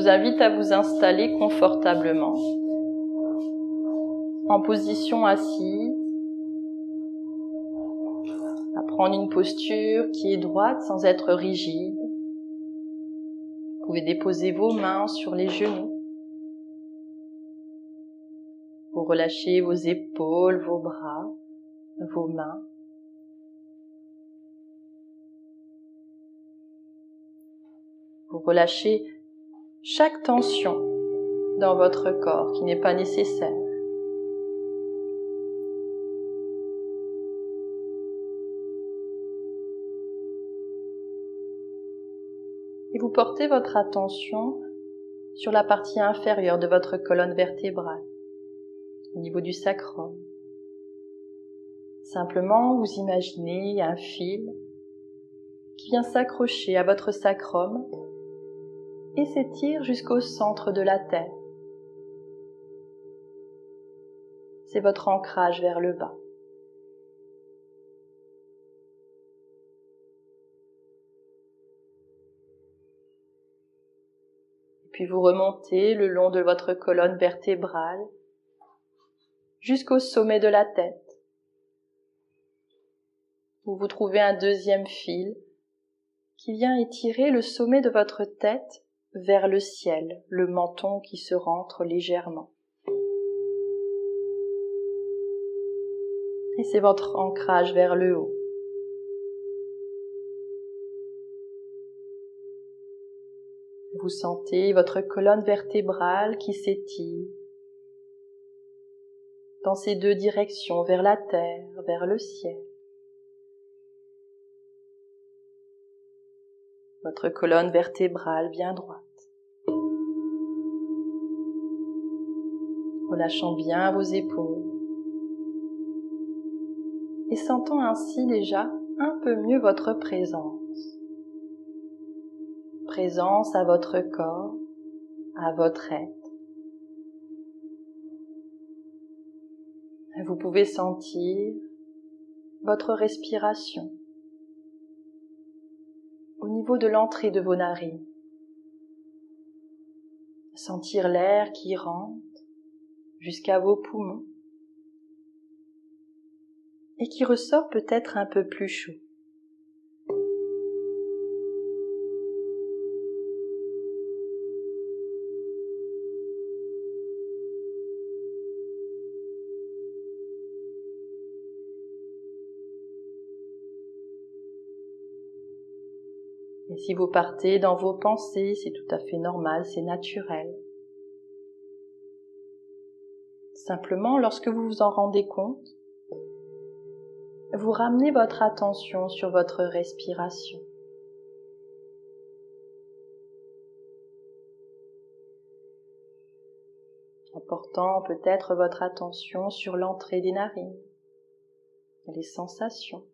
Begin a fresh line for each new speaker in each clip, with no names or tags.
vous invite à vous installer confortablement, en position assise, à prendre une posture qui est droite sans être rigide. Vous pouvez déposer vos mains sur les genoux. Vous relâchez vos épaules, vos bras, vos mains. Vous relâchez chaque tension dans votre corps qui n'est pas nécessaire. Et vous portez votre attention sur la partie inférieure de votre colonne vertébrale, au niveau du sacrum. Simplement, vous imaginez un fil qui vient s'accrocher à votre sacrum et s'étire jusqu'au centre de la terre. C'est votre ancrage vers le bas. Puis vous remontez le long de votre colonne vertébrale jusqu'au sommet de la tête. Vous trouvez un deuxième fil qui vient étirer le sommet de votre tête vers le ciel, le menton qui se rentre légèrement. Et c'est votre ancrage vers le haut. Vous sentez votre colonne vertébrale qui s'étire dans ces deux directions, vers la terre, vers le ciel. Votre colonne vertébrale bien droite. Relâchant bien vos épaules et sentant ainsi déjà un peu mieux votre présence. Présence à votre corps, à votre être. Vous pouvez sentir votre respiration au niveau de l'entrée de vos narines. Sentir l'air qui rentre jusqu'à vos poumons et qui ressort peut-être un peu plus chaud. Et si vous partez dans vos pensées, c'est tout à fait normal, c'est naturel. Simplement, lorsque vous vous en rendez compte, vous ramenez votre attention sur votre respiration. En portant peut-être votre attention sur l'entrée des narines, les sensations.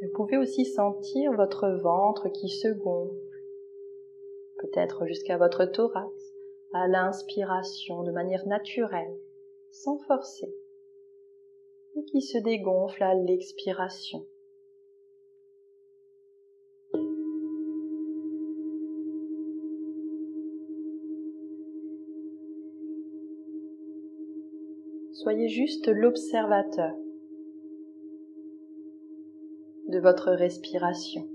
Vous pouvez aussi sentir votre ventre qui se gonfle, peut-être jusqu'à votre thorax, à l'inspiration de manière naturelle, sans forcer, et qui se dégonfle à l'expiration. Soyez juste l'observateur de votre respiration.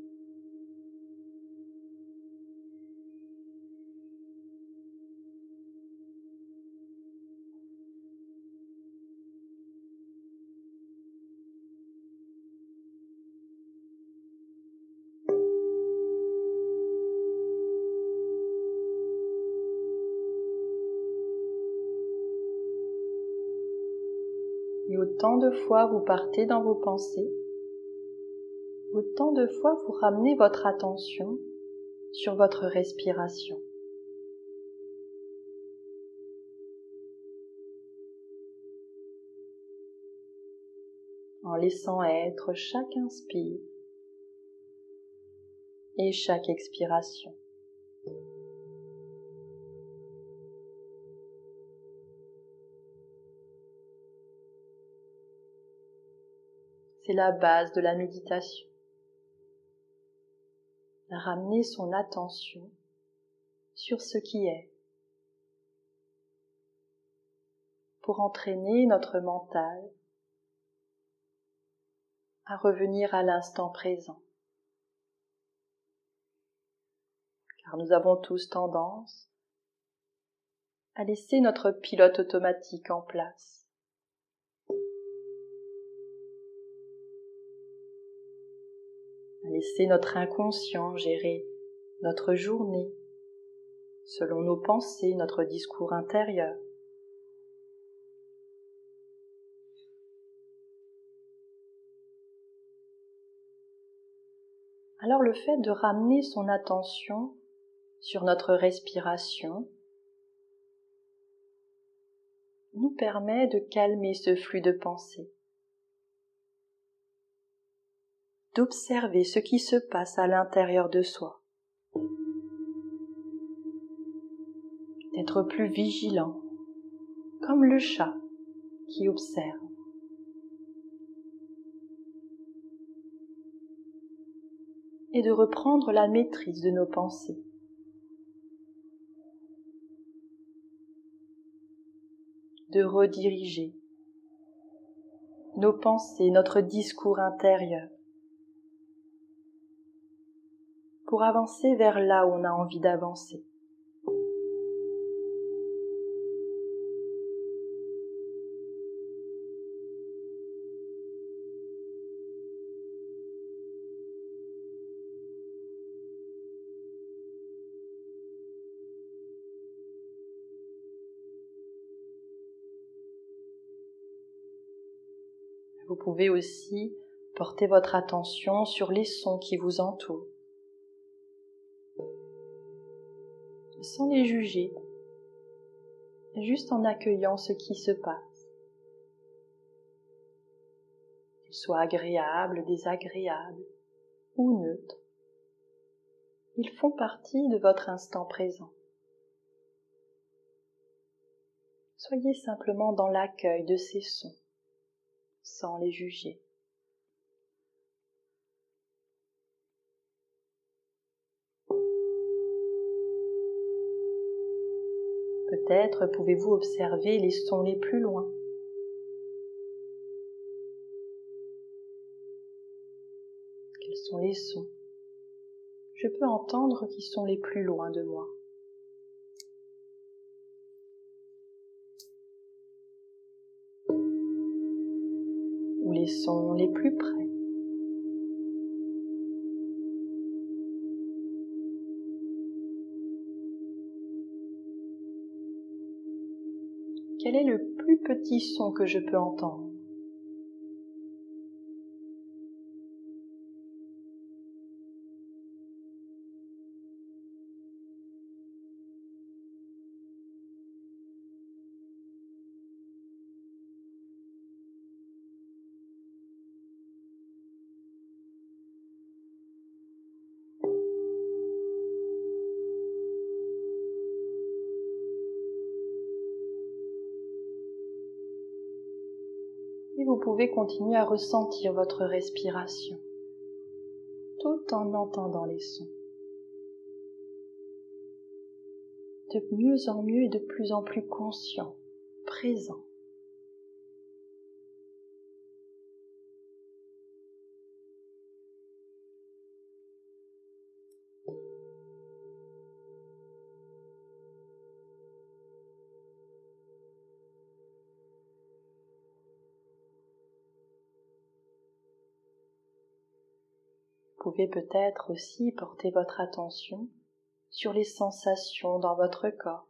Et autant de fois vous partez dans vos pensées, autant de fois vous ramenez votre attention sur votre respiration. En laissant être chaque inspire et chaque expiration. C'est la base de la méditation. Ramener son attention sur ce qui est, pour entraîner notre mental à revenir à l'instant présent. Car nous avons tous tendance à laisser notre pilote automatique en place. À laisser notre inconscient gérer notre journée selon nos pensées, notre discours intérieur. Alors le fait de ramener son attention sur notre respiration nous permet de calmer ce flux de pensée, d'observer ce qui se passe à l'intérieur de soi, d'être plus vigilant, comme le chat qui observe. Et de reprendre la maîtrise de nos pensées. De rediriger nos pensées, notre discours intérieur, pour avancer vers là où on a envie d'avancer. Vous pouvez aussi porter votre attention sur les sons qui vous entourent, sans les juger, juste en accueillant ce qui se passe. Qu'ils soient agréables, désagréables ou neutres, ils font partie de votre instant présent. Soyez simplement dans l'accueil de ces sons, sans les juger. Peut-être pouvez-vous observer les sons les plus loin. Quels sont les sons que je peux entendre qui sont les plus loin de moi? Ou les sons les plus près? Quel est le plus petit son que je peux entendre? Et vous pouvez continuer à ressentir votre respiration, tout en entendant les sons. De mieux en mieux et de plus en plus conscient, présent. Vous pouvez peut-être aussi porter votre attention sur les sensations dans votre corps,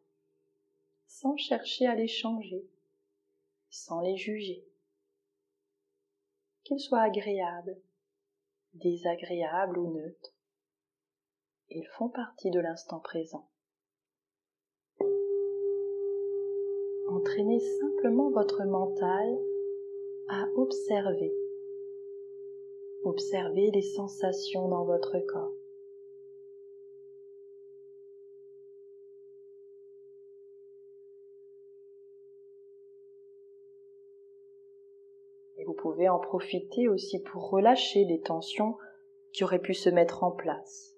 sans chercher à les changer, sans les juger. Qu'ils soient agréables, désagréables ou neutres, ils font partie de l'instant présent. Entraînez simplement votre mental à observer. Observez les sensations dans votre corps. Et vous pouvez en profiter aussi pour relâcher les tensions qui auraient pu se mettre en place.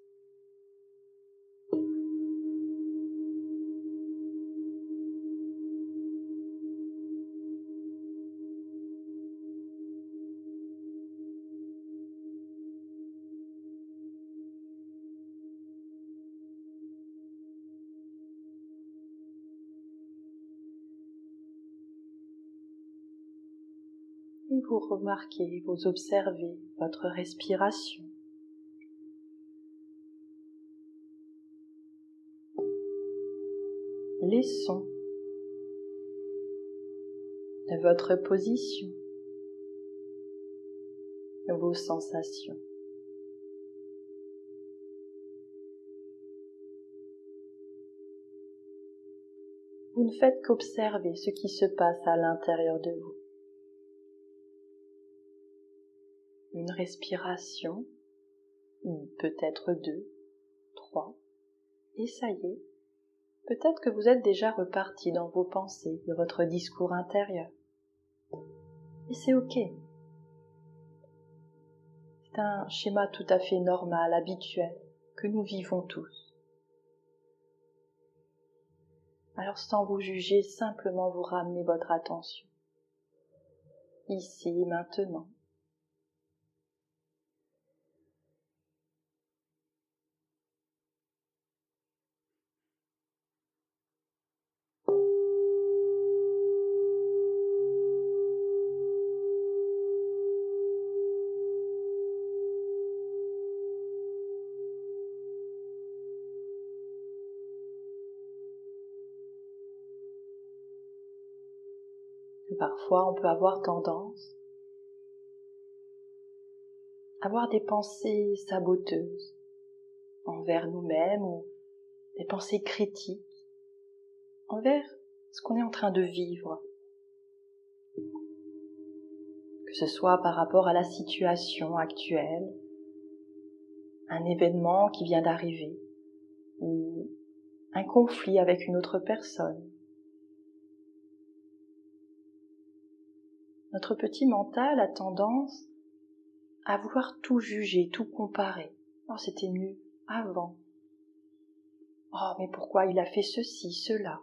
Et vous remarquez, vous observez votre respiration. Les sons de votre position, vos sensations. Vous ne faites qu'observer ce qui se passe à l'intérieur de vous. Une respiration, peut-être 2, 3, et ça y est, peut-être que vous êtes déjà reparti dans vos pensées, de votre discours intérieur. Et c'est ok. C'est un schéma tout à fait normal, habituel, que nous vivons tous. Alors sans vous juger, simplement vous ramenez votre attention. Ici, maintenant. Parfois, on peut avoir tendance à avoir des pensées saboteuses envers nous-mêmes ou des pensées critiques envers ce qu'on est en train de vivre. Que ce soit par rapport à la situation actuelle, un événement qui vient d'arriver ou un conflit avec une autre personne. Notre petit mental a tendance à vouloir tout juger, tout comparer. Oh, c'était mieux avant. Oh, mais pourquoi il a fait ceci, cela?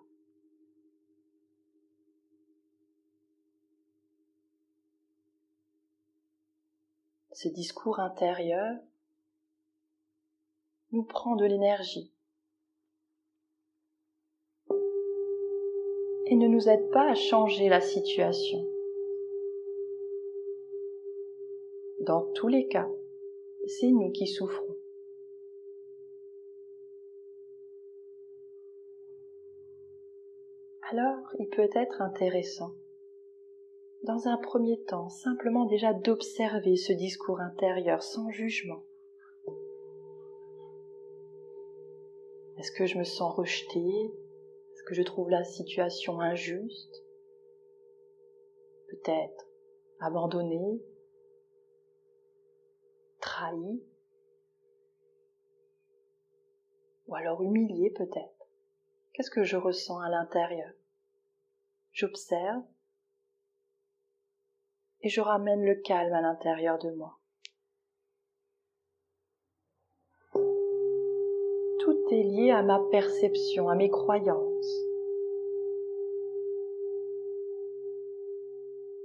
Ce discours intérieur nous prend de l'énergie et ne nous aide pas à changer la situation. Dans tous les cas, c'est nous qui souffrons. Alors, il peut être intéressant, dans un premier temps, simplement déjà d'observer ce discours intérieur sans jugement. Est-ce que je me sens rejetée? Est-ce que je trouve la situation injuste? Peut-être abandonnée, trahie, ou alors humiliée peut-être. Qu'est-ce que je ressens à l'intérieur? J'observe et je ramène le calme à l'intérieur de moi. Tout est lié à ma perception, à mes croyances,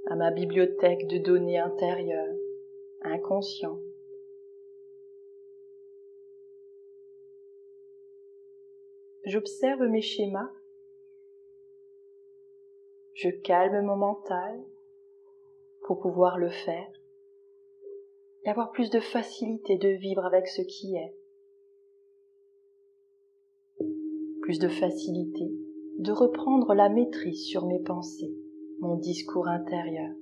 à ma bibliothèque de données intérieures, inconscientes. J'observe mes schémas, je calme mon mental pour pouvoir le faire et avoir plus de facilité de vivre avec ce qui est. Plus de facilité de reprendre la maîtrise sur mes pensées, mon discours intérieur.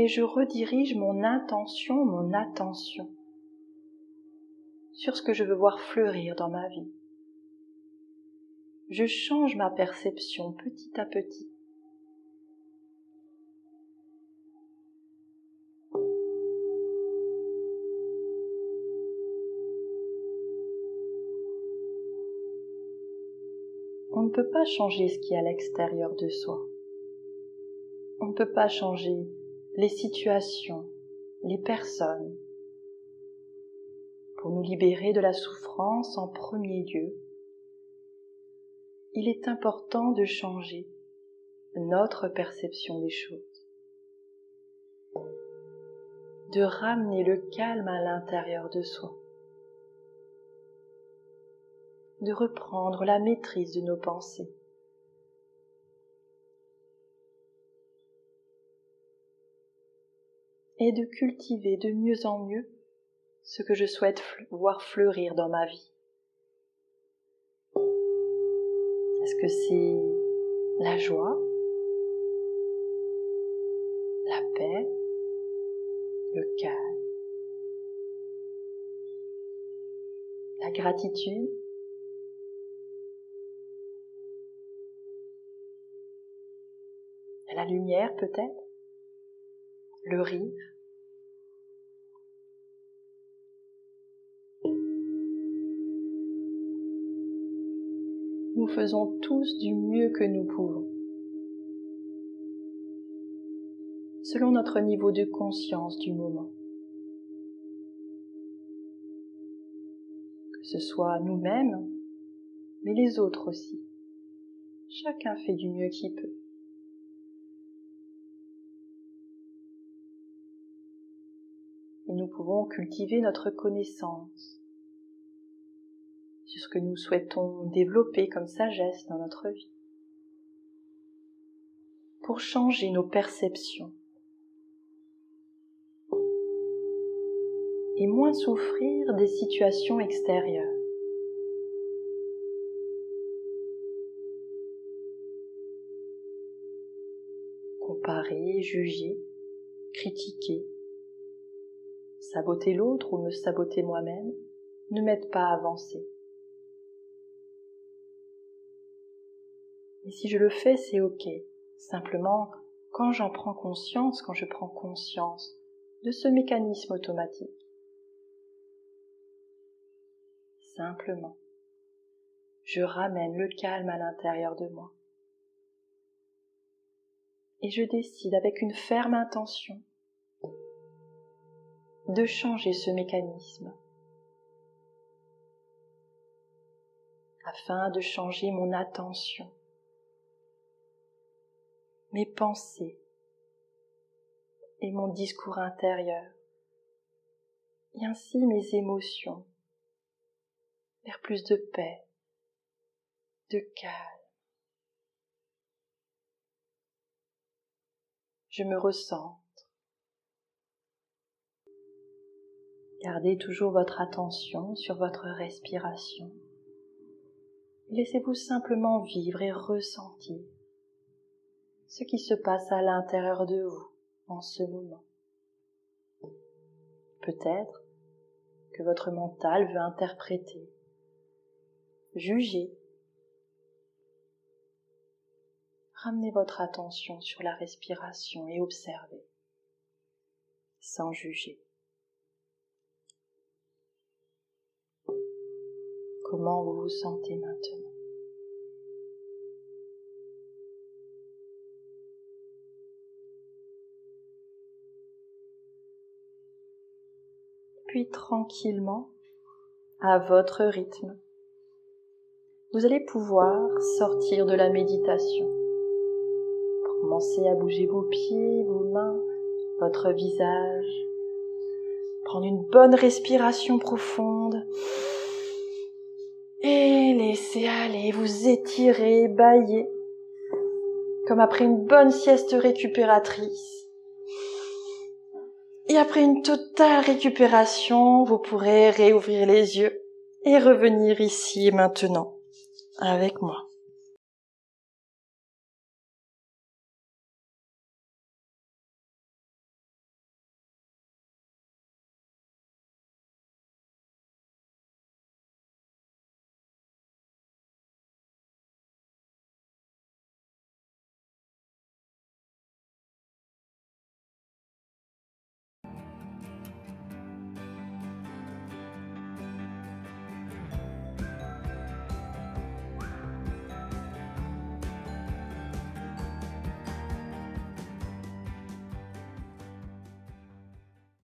Et je redirige mon intention, mon attention sur ce que je veux voir fleurir dans ma vie. Je change ma perception petit à petit. ne peut pas changer ce qui est à l'extérieur de soi. On ne peut pas changer les situations, les personnes. Pour nous libérer de la souffrance en premier lieu, il est important de changer notre perception des choses, de ramener le calme à l'intérieur de soi, de reprendre la maîtrise de nos pensées. Et de cultiver de mieux en mieux ce que je souhaite voir fleurir dans ma vie. Est-ce que c'est la joie, la paix, le calme, la gratitude, la lumière peut-être, le rire? Nous faisons tous du mieux que nous pouvons, selon notre niveau de conscience du moment. Que ce soit nous-mêmes, mais les autres aussi. Chacun fait du mieux qu'il peut. Et nous pouvons cultiver notre connaissance sur ce que nous souhaitons développer comme sagesse dans notre vie, pour changer nos perceptions et moins souffrir des situations extérieures. Comparer, juger, critiquer, saboter l'autre ou me saboter moi-même ne m'aide pas à avancer. Et si je le fais, c'est ok. Simplement, quand je prends conscience de ce mécanisme automatique, simplement, je ramène le calme à l'intérieur de moi. Et je décide avec une ferme intention de changer ce mécanisme afin de changer mon attention, mes pensées et mon discours intérieur, et ainsi mes émotions, vers plus de paix, de calme. Je me recentre. Gardez toujours votre attention sur votre respiration. Laissez-vous simplement vivre et ressentir ce qui se passe à l'intérieur de vous en ce moment. Peut-être que votre mental veut interpréter, juger. Ramenez votre attention sur la respiration et observez, sans juger. Comment vous vous sentez maintenant? Puis tranquillement, à votre rythme, vous allez pouvoir sortir de la méditation. Commencez à bouger vos pieds, vos mains, votre visage. Prendre une bonne respiration profonde. Et laissez aller, vous étirer, bâiller, comme après une bonne sieste récupératrice. Et après une totale récupération, vous pourrez réouvrir les yeux et revenir ici et maintenant avec moi.